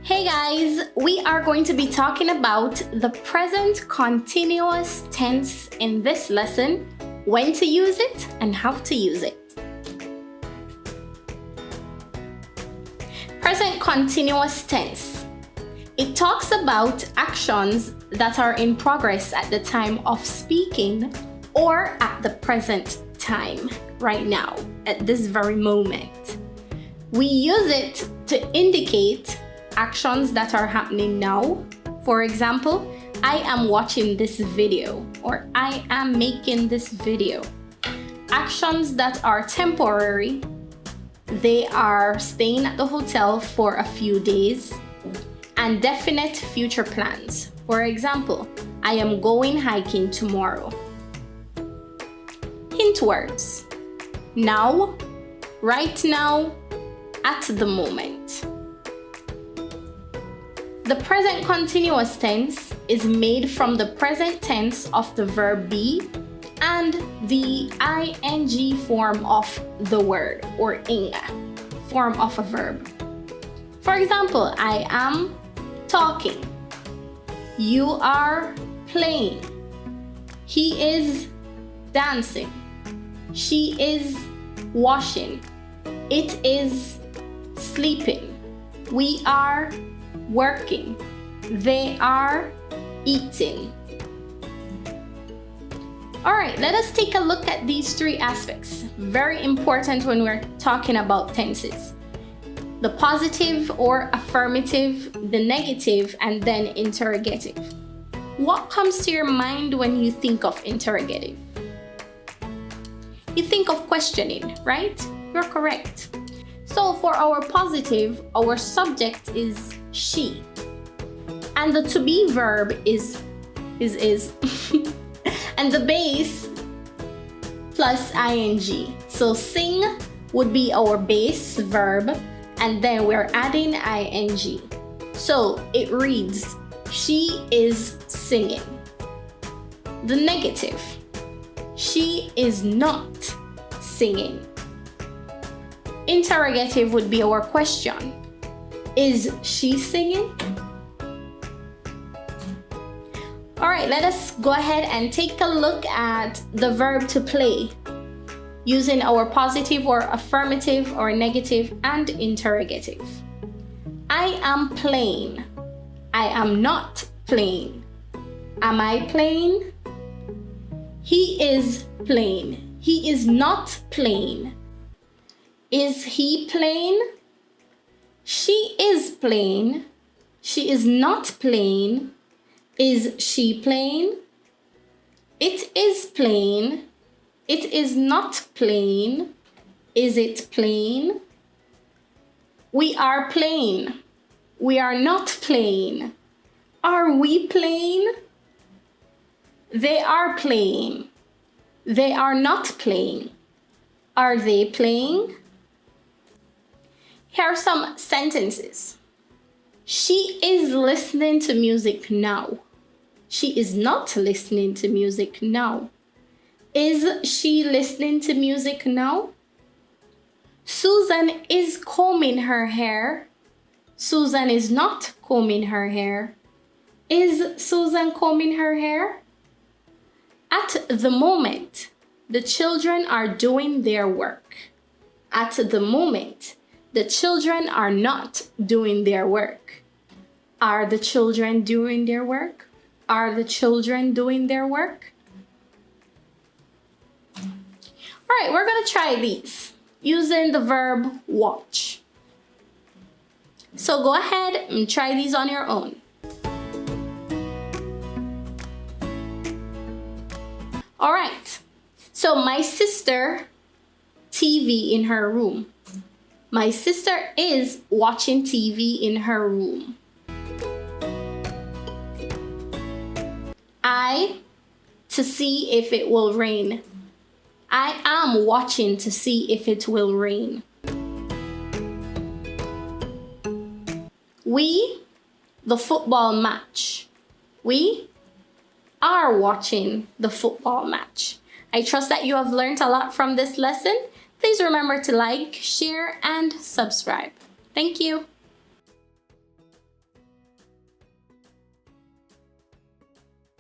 Hey guys, we are going to be talking about the present continuous tense in this lesson, when to use it and how to use it. Present continuous tense. It talks about actions that are in progress at the time of speaking or at the present time, right now, at this very moment. We use it to indicate actions that are happening now. For example, I am watching this video or I am making this video. Actions that are temporary, they are staying at the hotel for a few days, and definite future plans. For example, I am going hiking tomorrow. Hint words: now, right now, at the moment. The present continuous tense is made from the present tense of the verb be and the ing form of the word, or ing form of a verb. For example, I am talking. You are playing. He is dancing. She is washing. It is sleeping. We are working. They are eating. All right, let us take a look at these three aspects. Very important when we're talking about tenses: the positive or affirmative, the negative, and then interrogative. What comes to your mind when you think of interrogative? You think of questioning, right? You're correct. So for our positive, our subject is she, and the to be verb is and the base plus ing. So sing would be our base verb, and then we're adding ing. So it reads, she is singing. The negative, she is not singing. Interrogative would be our question. Is she singing? All right, let us go ahead and take a look at the verb to play using our positive or affirmative or negative and interrogative. I am playing. I am not playing. Am I playing? He is playing. He is not playing. Is he playing? She is playing. She is not playing. Is she playing? It is playing. It is not playing. Is it playing? We are playing. We are not playing. Are we playing? They are playing. They are not playing. Are they playing? Here are some sentences. She is listening to music now. She is not listening to music now. Is she listening to music now? Susan is combing her hair. Susan is not combing her hair. Is Susan combing her hair? At the moment, the children are doing their work. At the moment, the children are not doing their work. Are the children doing their work? Are the children doing their work? All right, we're gonna try these using the verb watch. So go ahead and try these on your own. All right, so my sister, TV in her room. My sister is watching TV in her room. I, to see if it will rain. I am watching to see if it will rain. We, the football match. We are watching the football match. I trust that you have learned a lot from this lesson. Please remember to like, share, and subscribe. Thank you.